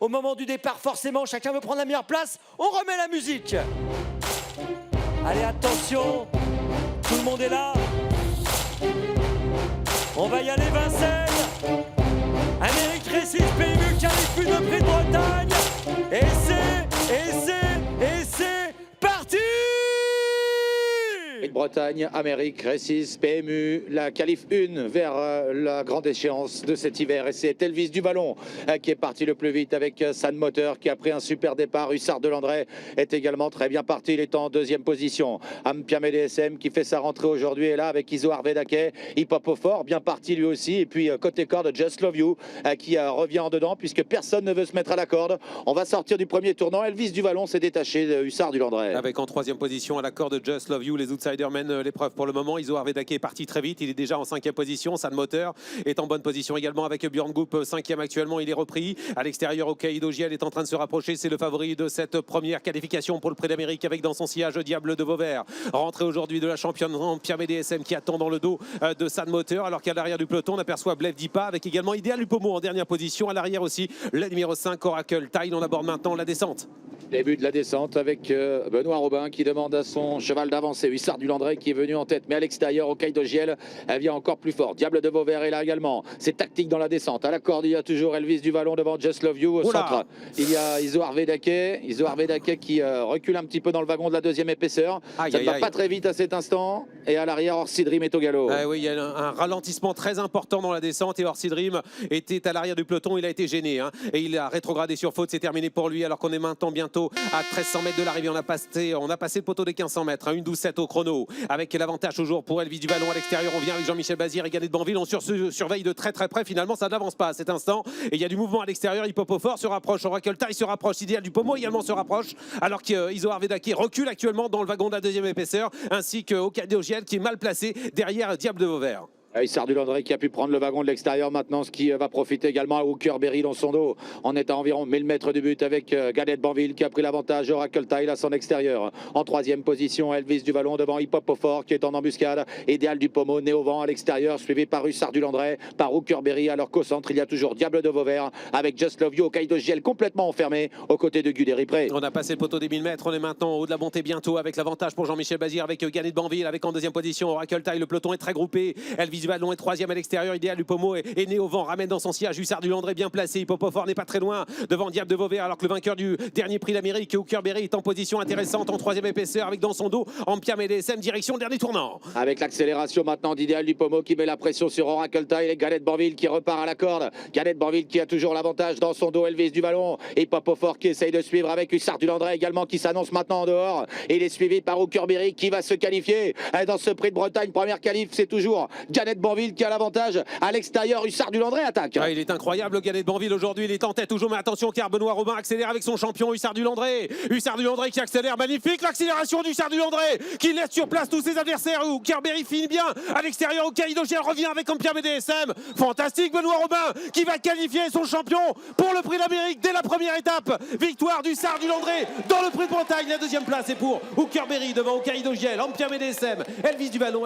Au moment du départ, forcément, chacun veut prendre la meilleure place. On remet la musique. Allez, attention. Tout le monde est là. On va y aller, Vincennes. Amérique Récif, PMU, qualifie de Prix de Bretagne. Et c'est parti! Prix de Bretagne, Amérique, Récis, PMU, la qualif 1 vers la grande échéance de cet hiver. Et c'est Elvis Duvallon qui est parti le plus vite avec San Moteur qui a pris un super départ. Hussard de Landré est également très bien parti. Il est en deuxième position. Ampiame DSM qui fait sa rentrée aujourd'hui est là avec Iso Arvedake. Hip Hop au fort, bien parti lui aussi. Et puis côté corde, Just Love You qui revient en dedans puisque personne ne veut se mettre à la corde. On va sortir du premier tournant. Elvis Duvallon s'est détaché de Hussard du Landré. Avec en troisième position à la corde Just Love You, les outsiders mènent l'épreuve pour le moment. Iso Arvedake est parti très vite, il est déjà en cinquième position. San Moteur est en bonne position également avec Björn Goop, cinquième actuellement, il est repris. À l'extérieur, Hokkaido Giel est en train de se rapprocher, c'est le favori de cette première qualification pour le Prix d'Amérique avec dans son sillage Diable de Vauvert. Rentrée aujourd'hui de la championne Ampiame DSM qui attend dans le dos de San Moteur, alors qu'à l'arrière du peloton on aperçoit Blev Dipa avec également Ideal Lupomo en dernière position. À l'arrière aussi le numéro 5 Oracle Tile. On aborde maintenant la descente. Début de la descente avec Benoît Robin qui demande à son cheval d'avancer. Hussard du Landré qui est venu en tête, mais à l'extérieur, Hokkaido Giel, elle vient encore plus fort. Diable de Vauvert est là également. C'est tactique dans la descente. À la corde, il y a toujours Elvis Duvallon devant Just Love You. Au centre, il y a Iso Arvedake qui recule un petit peu dans le wagon de la deuxième épaisseur. Ça ne va pas très vite à cet instant. Et à l'arrière, Orsi Dream est au galop. Oui, il y a un ralentissement très important dans la descente et Orsi Dream était à l'arrière du peloton. Il a été gêné et il a rétrogradé sur faute. C'est terminé pour lui alors qu'on est maintenant bientôt à 1300 mètres de l'arrivée. On a passé le poteau des 1500 mètres, 1:12.7 au chrono, avec l'avantage toujours pour Elvis Duvallon à l'extérieur. On vient avec Jean-Michel Bazir et Ganet de Banville. On surveille de très près. Finalement, ça n'avance pas à cet instant. Et il y a du mouvement à l'extérieur. Hip Hop au fort se rapproche. Oracle Taille se rapproche. Idéal du Pomo également se rapproche. Alors qu'Iso Arvedake recule actuellement dans le wagon de la deuxième épaisseur. Ainsi que Hokkaido Giel qui est mal placé derrière Diable de Vauvert. Hussard du Landré qui a pu prendre le wagon de l'extérieur maintenant, ce qui va profiter également à Hooker Berry dans son dos. On est à environ 1000 mètres du but avec Ganet de Banville qui a pris l'avantage. Oracle Tile à son extérieur. En troisième position, Elvis Duvallon devant Hip Hop au fort qui est en embuscade. Idéal du Pomo, né au vent à l'extérieur, suivi par Hussard du Landré, par Hooker Berry. Alors qu'au centre, il y a toujours Diable de Vauvert avec Just Love You, Hokkaido Giel complètement enfermé aux côtés de Guderi Pré. On a passé le poteau des 1000 mètres. On est maintenant au de la montée bientôt avec l'avantage pour Jean-Michel Bazir avec Ganet de Banville avec en deuxième position Oracle Tile. Le peloton est très groupé. Elvis Duvallon est troisième à l'extérieur. Idéal du Pomo est né au vent, ramène dans son sillage Hussard du Landré bien placé. Hip Hop au fort n'est pas très loin devant Diable de Vauvert alors que le vainqueur du dernier Prix d'Amérique, Hooker Berry, est en position intéressante en troisième épaisseur avec dans son dos Ampiame DSM direction le dernier tournant. Avec l'accélération maintenant d'Idéal du Pomo qui met la pression sur Oracle Tile et Ganet de Banville qui repart à la corde. Ganet de Banville qui a toujours l'avantage dans son dos. Elvis Duvallon et Hip Hop au fort qui essaye de suivre avec Hussard du Landré également qui s'annonce maintenant en dehors. Et il est suivi par Hooker Berry qui va se qualifier dans ce Prix de Bretagne. Première qualif, c'est toujours Ganet de Banville qui a l'avantage à l'extérieur. Hussard du Landré attaque. Il est incroyable, le Ganet de Banville aujourd'hui. Il est en tête toujours, mais attention car Benoît Robin accélère avec son champion Hussard du Landré. Hussard du Landré qui accélère, magnifique l'accélération d'Hussard du Landré qui laisse sur place tous ses adversaires. Kerberry finit bien à l'extérieur. Hokkaido Giel revient avec Ampiame DSM. Fantastique Benoît Robin qui va qualifier son champion pour le Prix d'Amérique dès la première étape. Victoire d'Hussard du Landré dans le Prix de Bretagne. La deuxième place est pour Kerberry devant Hokkaido Giel, Ampiame DSM, Elvis Duvallon.